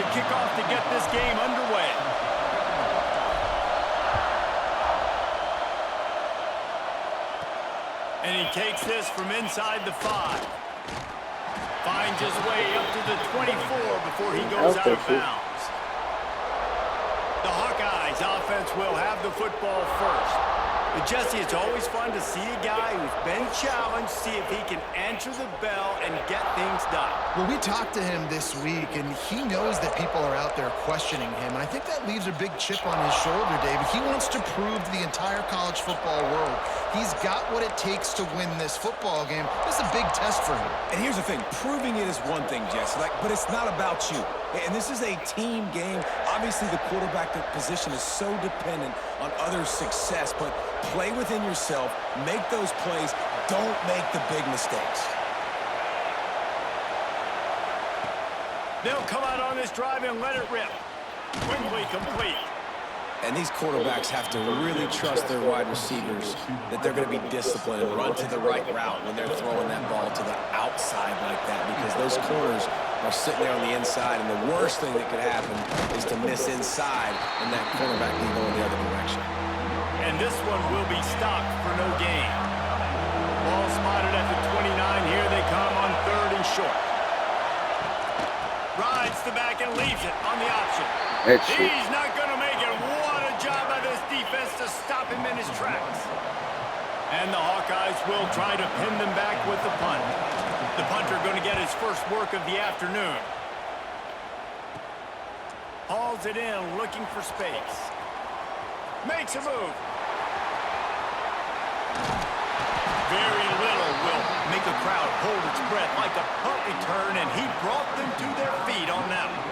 to kick off to get this game underway. And he takes this from inside the 5. Finds his way up to the 24 before he goes out of bounds. The Hawkeyes offense will have the football first. But Jesse, it's always fun to see a guy who's been challenged, see if he can answer the bell and get things done. Well, we talked to him this week, and he knows that people are out there questioning him. And I think that leaves a big chip on his shoulder, David. He wants to prove to the entire college football world he's got what it takes to win this football game. This is a big test for him. And here's the thing. Proving it is one thing, Jesse, but it's not about you. And this is a team game. Obviously, the quarterback position is so dependent on others' success, but play within yourself, make those plays, don't make the big mistakes. They'll come out on this drive and let it rip. Quickly complete. And these quarterbacks have to really trust their wide receivers that they're going to be disciplined and run to the right route when they're throwing that ball to the outside like that, because those corners are sitting there on the inside, and the worst thing that could happen is to miss inside and that cornerback can go in the other direction. And this one will be stopped for no gain. Ball spotted at the 29. Here they come on 3rd and short. Rides the back and leaves it on the option. He's not going to make it. What a job by this defense to stop him in his tracks. And the Hawkeyes will try to pin them back with the punt. The punter going to get his first work of the afternoon. Hauls it in, looking for space. Makes a move. Very little will make a crowd hold its breath like a punt return, and he brought them to their feet on that one.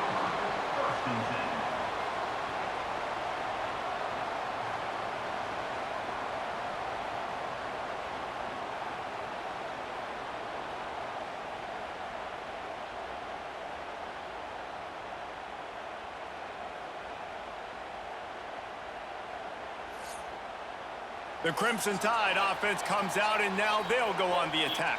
The Crimson Tide offense comes out, and now they'll go on the attack.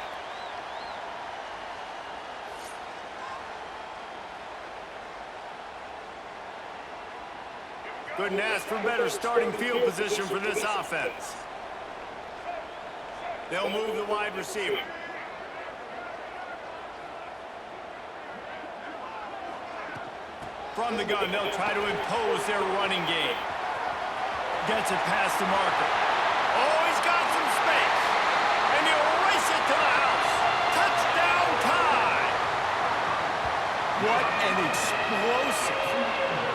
Couldn't ask for better starting field position for this offense. They'll move the wide receiver. From the gun, they'll try to impose their running game. Gets it past the marker. Oh, he's got some space. And he'll race it to the house. Touchdown time. What an explosive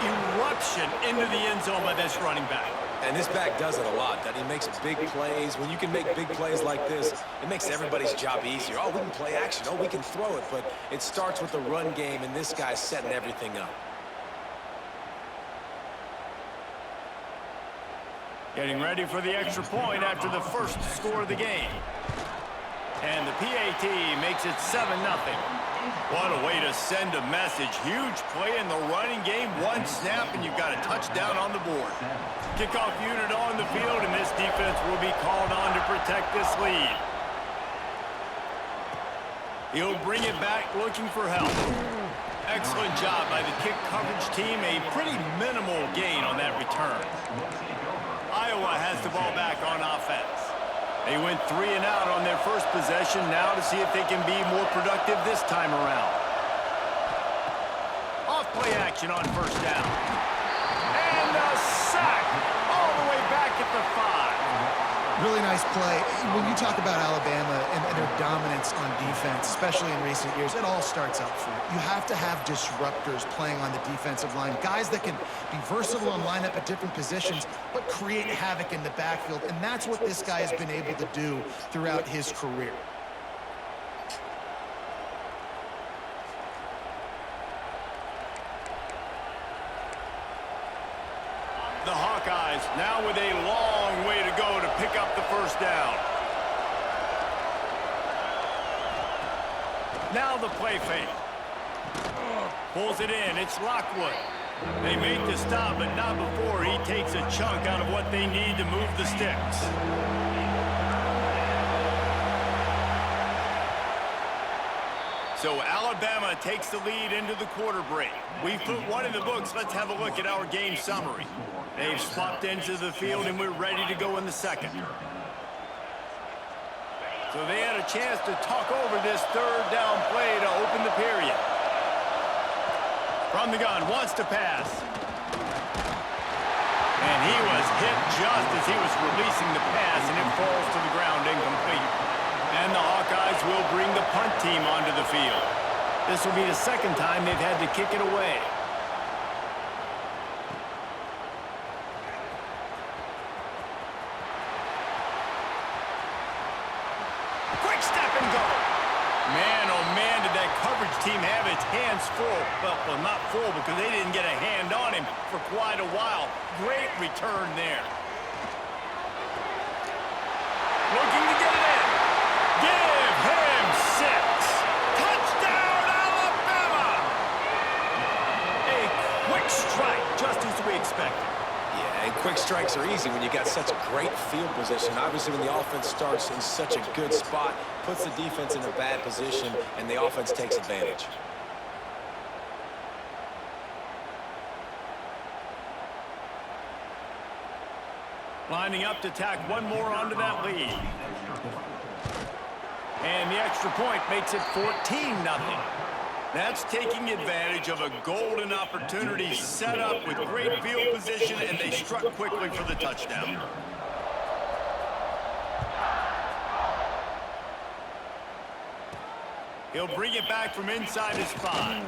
eruption into the end zone by this running back. And this back does it a lot. That he makes big plays. When you can make big plays like this, it makes everybody's job easier. Oh, we can play action. Oh, we can throw it. But it starts with the run game, and this guy's setting everything up. Getting ready for the extra point after the first score of the game. And the PAT makes it 7-0. What a way to send a message. Huge play in the running game. One snap, and you've got a touchdown on the board. Kickoff unit on the field, and this defense will be called on to protect this lead. He'll bring it back looking for help. Excellent job by the kick coverage team. A pretty minimal gain on that return. Iowa has the ball back on offense. They went 3 and out on their first possession, now to see if they can be more productive this time around. Off play action on first down. And a sack all the way back at the 5. Really nice play. When you talk about Alabama and their dominance on defense, especially in recent years, it all starts up front. You have to have disruptors playing on the defensive line, guys that can be versatile and line up at different positions, but create havoc in the backfield, and that's what this guy has been able to do throughout his career. The Hawkeyes now with a long way to go to pick up the first down. Now the play fake. Pulls it in. It's Lockwood. They make the stop, but not before he takes a chunk out of what they need to move the sticks. So Alabama takes the lead into the quarter break. We've put one in the books. Let's have a look at our game summary. They've swapped into the field, and we're ready to go in the second. So they had a chance to talk over this third down play to open the period. From the gun, wants to pass. And he was hit just as he was releasing the pass, and it falls to the ground incomplete. And the Hawkeyes will bring the punt team onto the field. This will be the second time they've had to kick it away. Quick step and go. Man, oh man, did that coverage team have its hands full. Well, not full because they didn't get a hand on him for quite a while. Great return there. Looking to get it in. Give him 6. Touchdown, Alabama! A quick strike, just as we expected. Yeah, and quick strikes are easy when you got such a great field position. Obviously, when the offense starts in such a good spot, puts the defense in a bad position, and the offense takes advantage. Lining up to tack one more onto that lead. And the extra point makes it 14-0. That's taking advantage of a golden opportunity set up with great field position, and they struck quickly for the touchdown. He'll bring it back from inside his 5.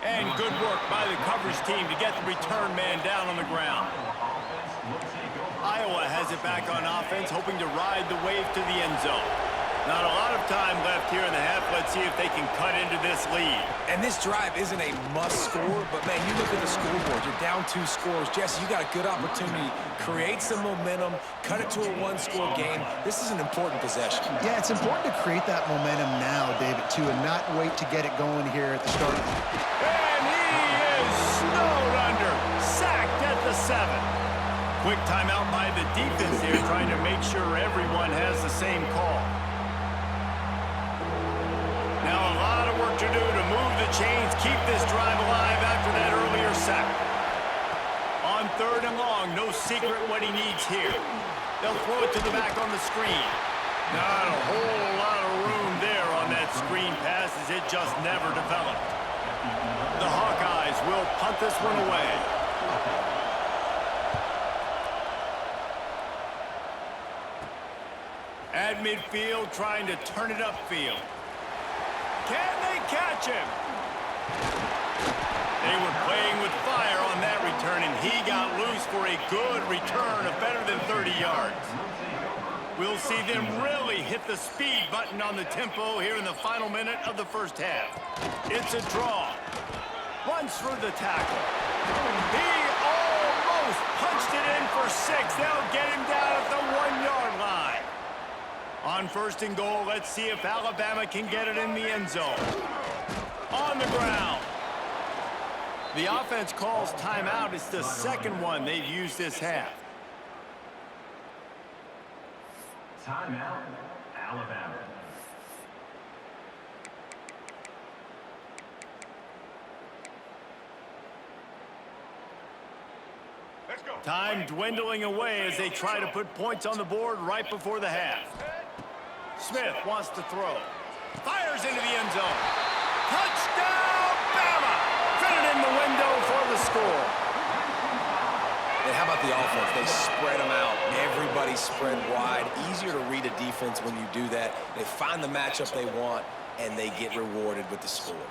And good work by the coverage team to get the return man down on the ground. Iowa has it back on offense, hoping to ride the wave to the end zone. Not a lot of time left here in the half. Let's see if they can cut into this lead. And this drive isn't a must score, but man, you look at the scoreboard, you're down 2 scores. Jesse, you got a good opportunity. Create some momentum, cut it to a 1-score game. This is an important possession. Yeah, it's important to create that momentum now, David, too, and not wait to get it going here at the start. And he is snowed under. Sacked at the 7. Quick timeout by the defense here, trying to make sure everyone has the same call. Now a lot of work to do to move the chains, keep this drive alive after that earlier sack. On 3rd and long, no secret what he needs here. They'll throw it to the back on the screen. Not a whole lot of room there on that screen pass as it just never developed. The Hawkeyes will punt this one away. At midfield, trying to turn it upfield. Can they catch him? They were playing with fire on that return, and he got loose for a good return of better than 30 yards. We'll see them really hit the speed button on the tempo here in the final minute of the first half. It's a draw. Runs through the tackle. He almost punched it in for 6. They'll get him down at the 1-yard line. On 1st and goal, let's see if Alabama can get it in the end zone. On the ground. The offense calls timeout. It's the second one they've used this half. Timeout, Alabama. Time dwindling away as they try to put points on the board right before the half. Smith wants to throw. Fires into the end zone. Touchdown, Bama! Fitted in the window for the score. And how about the offense? They spread them out. Everybody spread wide. Easier to read a defense when you do that. They find the matchup they want, and they get rewarded with the score.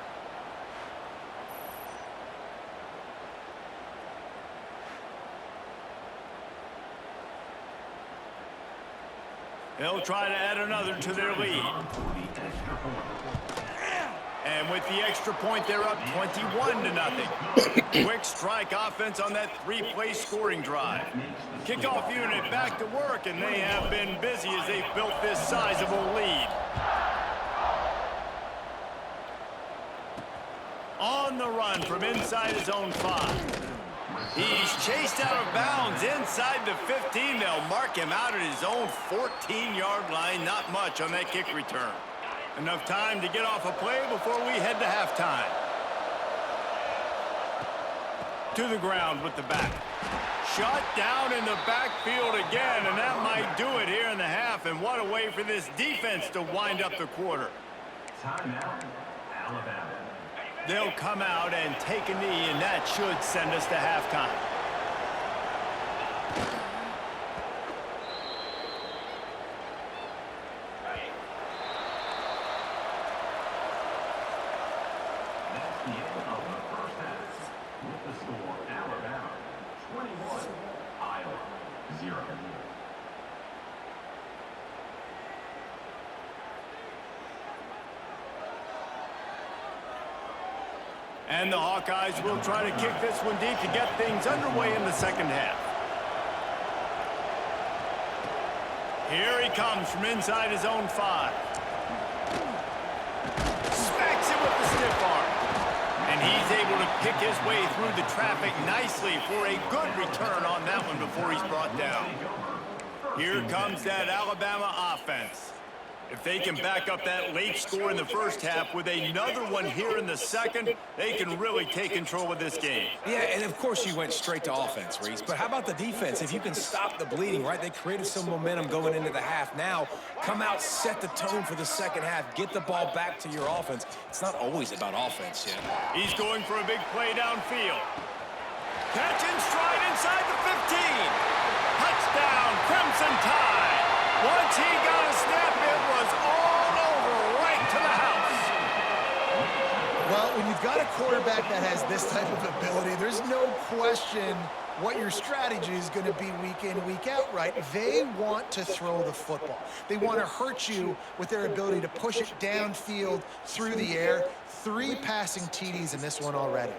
They'll try to add another to their lead. And with the extra point, they're up 21-0. Quick strike offense on that 3-play scoring drive. Kickoff unit back to work, and they have been busy as they've built this sizable lead. On the run from inside his own 5. He's chased out of bounds inside the 15. They'll mark him out at his own 14-yard line. Not much on that kick return. Enough time to get off a play before we head to halftime. To the ground with the back. Shut down in the backfield again, and that might do it here in the half. And what a way for this defense to wind up the quarter. Timeout, Alabama. They'll come out and take a knee, and that should send us to halftime. That's the end of the first half. With the score, Alabama 21, Iowa 0. And the Hawkeyes will try to kick this one deep to get things underway in the second half. Here he comes from inside his own 5. Smacks it with the stiff arm. And he's able to pick his way through the traffic nicely for a good return on that one before he's brought down. Here comes that Alabama offense. If they can back up that late score in the first half with another one here in the second, they can really take control of this game. Yeah, and of course you went straight to offense, Reese. But how about the defense? If you can stop the bleeding, right? They created some momentum going into the half. Now, come out, set the tone for the second half. Get the ball back to your offense. It's not always about offense yet. He's going for a big play downfield. Catch and stride inside the 15. Touchdown, Crimson Tide. Once he got a snap, it was all over, right to the house. Well, when you've got a quarterback that has this type of ability, there's no question what your strategy is going to be week in, week out, right? They want to throw the football. They want to hurt you with their ability to push it downfield through the air. 3 passing TDs in this one already.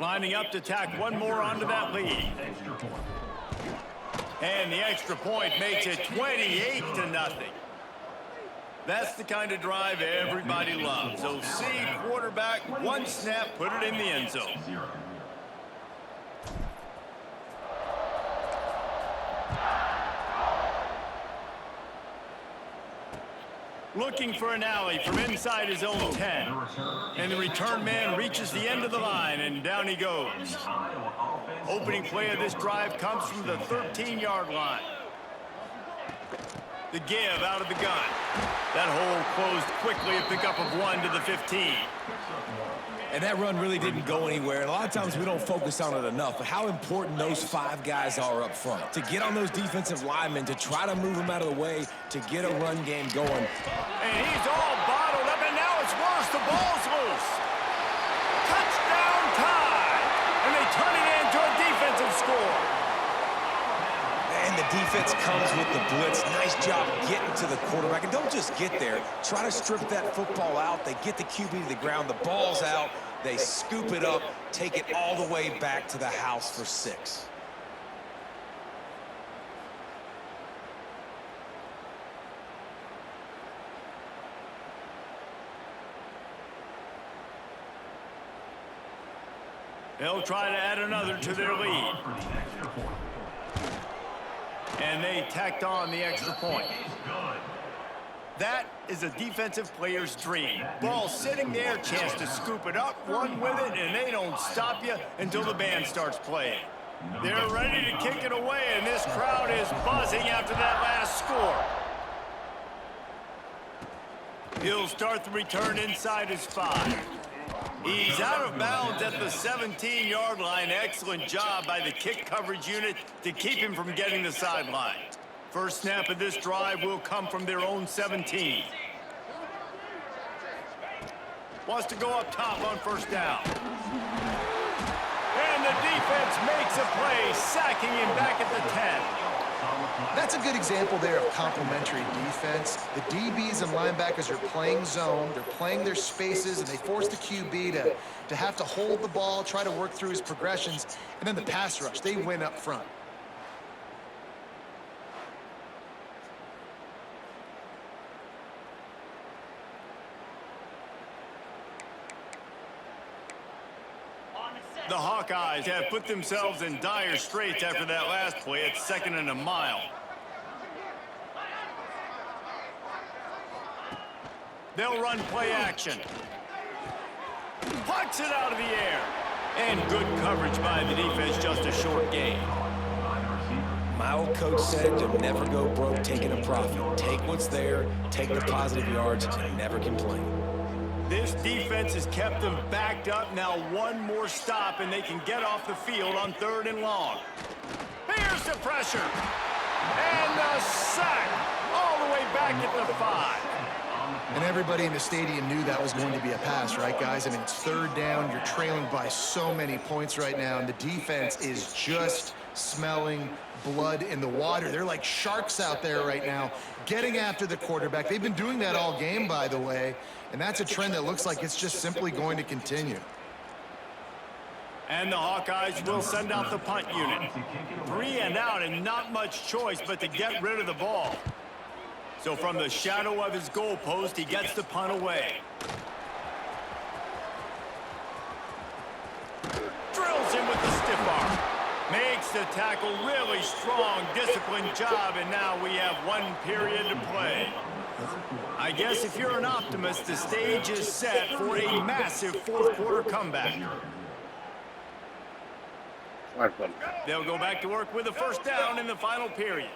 Lining up to tack one more onto that lead. Extra point. And the extra point makes it 28-0. That's the kind of drive everybody loves. So see quarterback, one snap, put it in the end zone. 0. Looking for an alley from inside his own 10. And the return man reaches the end of the line, and down he goes. Opening play of this drive comes from the 13-yard line. The give out of the gun. That hole closed quickly, a pickup of 1 to the 15. And that run really didn't go anywhere. And a lot of times we don't focus on it enough, but how important those 5 guys are up front. To get on those defensive linemen, to try to move them out of the way, to get a run game going. And he's all bottled up, and now it's worse. The ball's loose. Touchdown Tide! And they turn it into a defensive score. And the defense comes with the blitz. Nice job getting to the quarterback. And don't just get there. Try to strip that football out. They get the QB to the ground. The ball's out. They scoop it up, take it all the way back to the house for 6. They'll try to add another to their lead. And they tacked on the extra point. That is a defensive player's dream. Ball sitting there, chance to scoop it up, run with it, and they don't stop you until the band starts playing. They're ready to kick it away, and this crowd is buzzing after that last score. He'll start the return inside his 5. He's out of bounds at the 17-yard line. Excellent job by the kick coverage unit to keep him from getting the sideline. First snap of this drive will come from their own 17. Wants to go up top on first down. And the defense makes a play, sacking him back at the 10. That's a good example there of complementary defense. The DBs and linebackers are playing zone, they're playing their spaces, and they force the QB to have to hold the ball, try to work through his progressions, and then the pass rush, they win up front. The Hawkeyes have put themselves in dire straits after that last play at 2nd and a mile. They'll run play action. Pucks it out of the air. And good coverage by the defense, just a short gain. My old coach said to never go broke taking a profit. Take what's there, take the positive yards, and never complain. This defense has kept them backed up. Now one more stop, and they can get off the field on 3rd and long. Here's the pressure. And the sack all the way back at the 5. And everybody in the stadium knew that was going to be a pass, right, guys? I mean, it's 3rd down. You're trailing by so many points right now, and the defense is just smelling blood in the water. They're like sharks out there right now, getting after the quarterback. They've been doing that all game, by the way, and that's a trend that looks like it's just simply going to continue. And the Hawkeyes will send out the punt unit. 3 and out, and not much choice but to get rid of the ball. So from the shadow of his goalpost, he gets the punt away. Drills him with the stiff arm. Makes the tackle really strong, disciplined job, and now we have 1 period to play. I guess if you're an optimist, the stage is set for a massive 4th quarter comeback. They'll go back to work with a first down in the final period.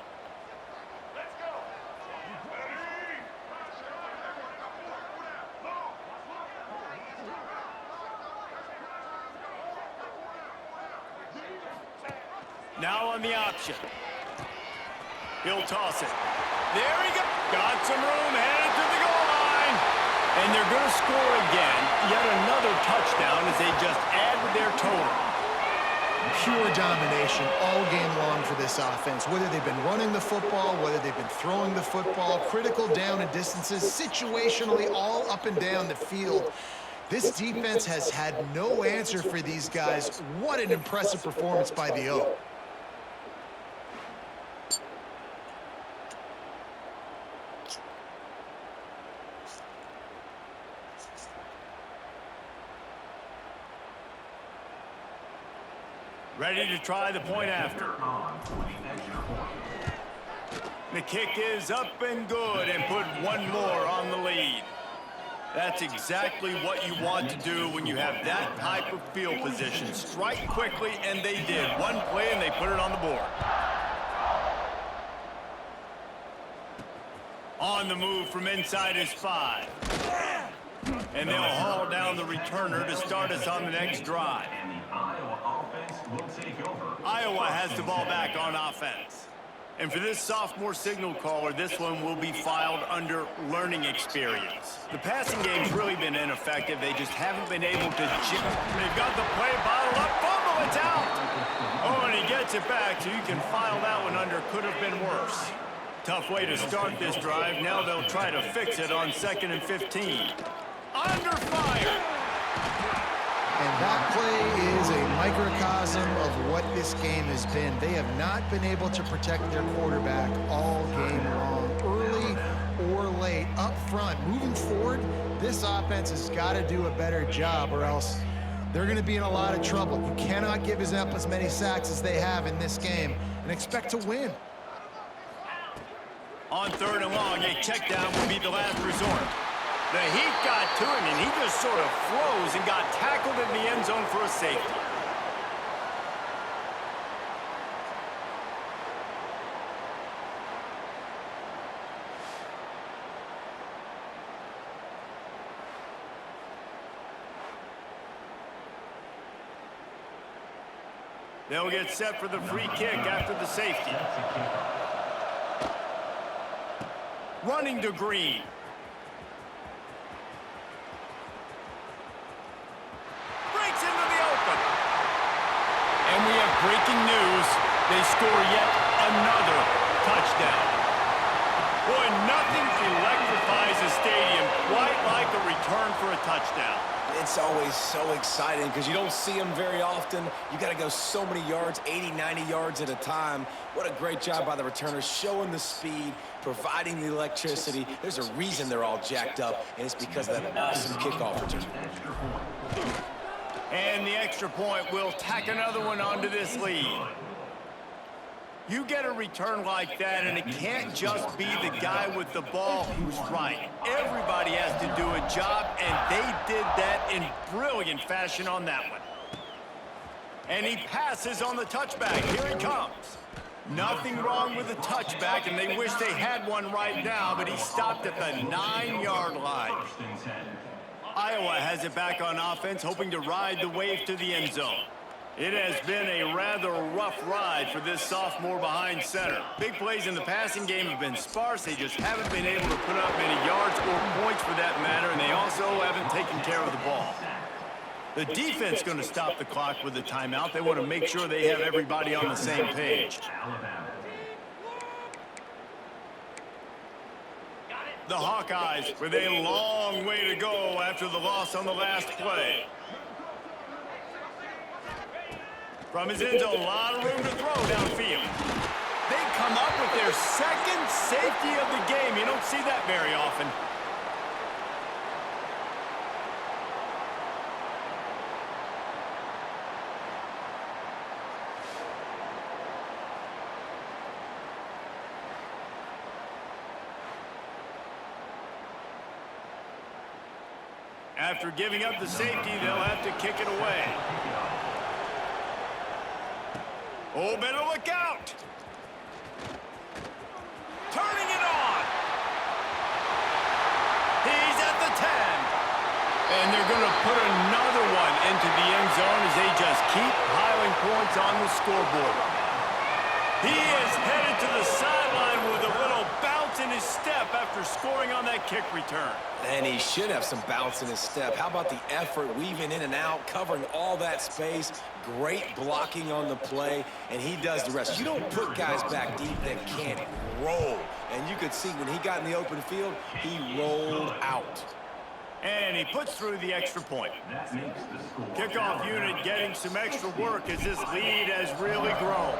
Now on the option. He'll toss it. There he goes. Got some room, headed to the goal line. And they're going to score again. Yet another touchdown as they just add to their total. Pure domination all game long for this offense. Whether they've been running the football, whether they've been throwing the football, critical down and distances, situationally all up and down the field. This defense has had no answer for these guys. What an impressive performance by the O. Ready to try the point after. The kick is up and good, and put 1 more on the lead. That's exactly what you want to do when you have that type of field position. Strike quickly, and they did. 1 play, and they put it on the board. On the move from inside his 5. And they'll haul down the returner to start us on the next drive. Iowa has the ball back on offense. And for this sophomore signal caller, this one will be filed under learning experience. The passing game's really been ineffective. They just haven't been able to... They've got the play bottled up. Fumble, it's out! Oh, and he gets it back, so you can file that one under could have been worse. Tough way to start this drive. Now they'll try to fix it on 2nd and 15. Under fire! And that play is a microcosm of what this game has been. They have not been able to protect their quarterback all game long, early or late, up front. Moving forward, this offense has got to do a better job, or else they're going to be in a lot of trouble. You cannot give up as many sacks as they have in this game and expect to win. On 3rd and long, a check down will be the last resort. The heat got to him, and he just sort of froze and got tackled in the end zone for a safety. They'll get set for the free kick after the safety. Running to Green. Breaks into the open. And we have breaking news. They score yet another touchdown. Boy, nothing electrifies a stadium quite like a return for a touchdown. It's always so exciting because you don't see them very often. You got to go so many yards, 80, 90 yards at a time. What a great job by the returners, showing the speed, providing the electricity. There's a reason they're all jacked up, and it's because of that awesome kickoff return. And the extra point will tack another one onto this lead. You get a return like that, and it can't just be the guy with the ball who's right. Everybody has to do a job, and they did that in brilliant fashion on that one. And he passes on the touchback. Here he comes. Nothing wrong with the touchback, and they wish they had one right now, but he stopped at the 9-yard line. Iowa has it back on offense, hoping to ride the wave to the end zone. It has been a rather rough ride for this sophomore behind center. Big plays in the passing game have been sparse. They just haven't been able to put up many yards or points for that matter, and they also haven't taken care of the ball. The defense is going to stop the clock with a timeout. They want to make sure they have everybody on the same page. The Hawkeyes with a long way to go after the loss on the last play. From his end zone, a lot of room to throw downfield. They come up with their second safety of the game. You don't see that very often. After giving up the safety, they'll have to kick it away. Oh, better look out! Turning it on! He's at the 10. And they're going to put another one into the end zone as they just keep piling points on the scoreboard. He is headed to the sideline with a little bounce in his step after scoring on that kick return. And he should have some bounce in his step. How about the effort, weaving in and out, covering all that space, great blocking on the play, and he does the rest. You don't put guys back deep that can't roll. And you could see when he got in the open field, he rolled out. And he puts through the extra point. Kickoff unit getting some extra work as this lead has really grown.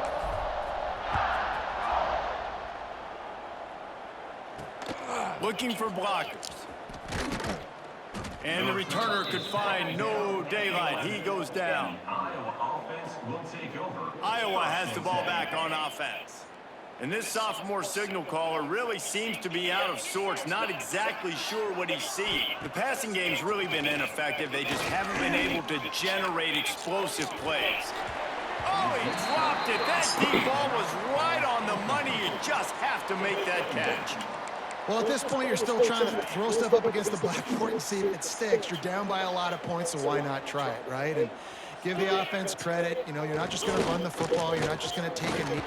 Looking for blockers. And the returner could find no daylight. He goes down. Iowa has the ball back on offense. And this sophomore signal caller really seems to be out of sorts, not exactly sure what he's seeing. The passing game's really been ineffective. They just haven't been able to generate explosive plays. Oh, he dropped it. That deep ball was right on the money. You just have to make that catch. Well, at this point, you're still trying to throw stuff up against the blackboard and see if it sticks. You're down by a lot of points, so why not try it, right? And give the offense credit. You know, you're not just going to run the football. You're not just going to take a knee.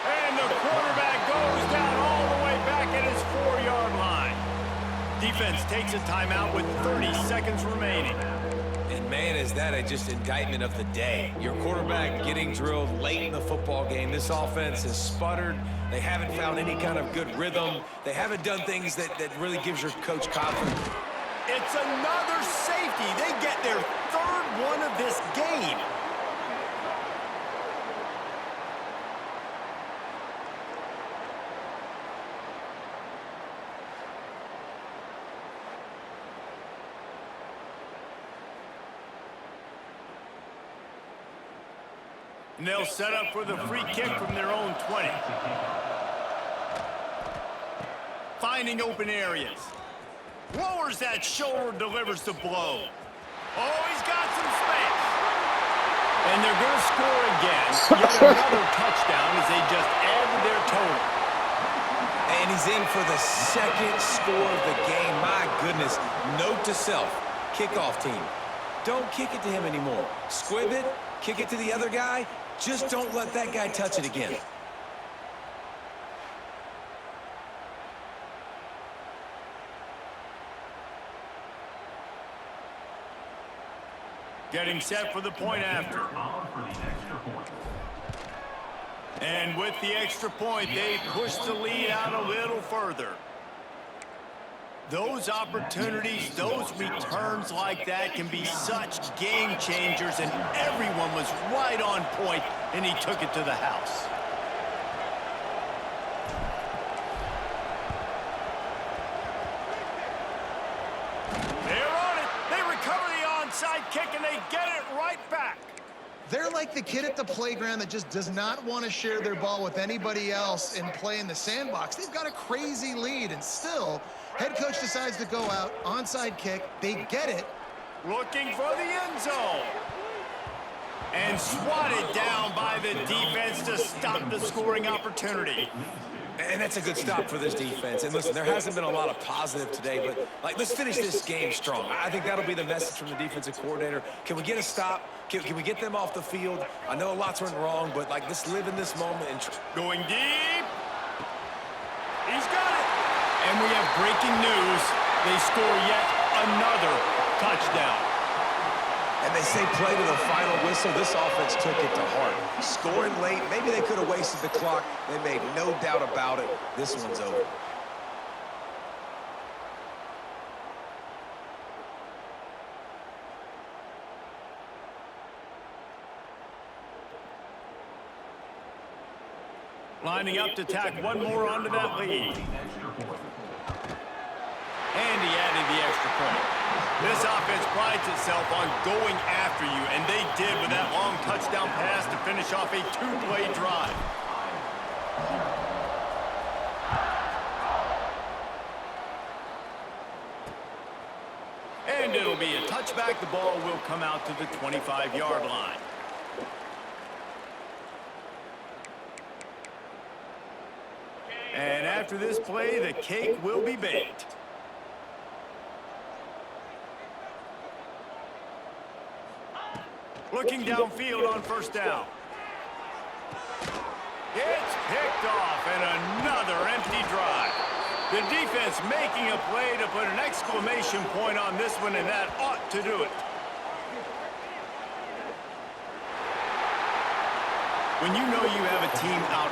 And the quarterback goes down all the way back at his 4-yard line. Defense takes a timeout with 30 seconds remaining. And man, is that a just indictment of the day. Your quarterback getting drilled late in the football game. This offense has sputtered. They haven't found any kind of good rhythm. They haven't done things that really gives your coach confidence. It's another safety. They get their third one of this game. And they'll set up for the free kick from their own 20. Finding open areas. Lowers that shoulder, delivers the blow. Oh, he's got some space. And they're going to score again. Yet another touchdown as they just add to their total. And he's in for the second score of the game. My goodness. Note to self, kickoff team. Don't kick it to him anymore. Squib it, kick it to the other guy. Just don't let that guy touch it again. Getting set for the point after. And with the extra point, they push the lead out a little further. Those opportunities, those returns like that can be such game changers, and everyone was right on point, and he took it to the house. They're on it. They recover the onside kick, and they get it right back. They're like the kid at the playground that just does not want to share their ball with anybody else and play in the sandbox. They've got a crazy lead, and still, head coach decides to go out, onside kick. They get it. Looking for the end zone. And swatted down by the defense to stop the scoring opportunity. And that's a good stop for this defense. And listen, there hasn't been a lot of positive today, but let's finish this game strong. I think that'll be the message from the defensive coordinator. Can we get a stop? Can we get them off the field? I know a lot's went wrong, but let's live in this moment and going deep. He's got it. And we have breaking news. They score yet another touchdown. And they say play to the final whistle. This offense took it to heart. Scoring late, maybe they could have wasted the clock. They made no doubt about it. This one's over. Lining up to tack one more onto that lead. And he added the extra point. This offense prides itself on going after you, and they did with that long touchdown pass to finish off a two-play drive. And it'll be a touchback. The ball will come out to the 25-yard line. And after this play, the cake will be baked. Looking downfield on first down. It's picked off, and another empty drive. The defense making a play to put an exclamation point on this one, and that ought to do it. When you know you have a team out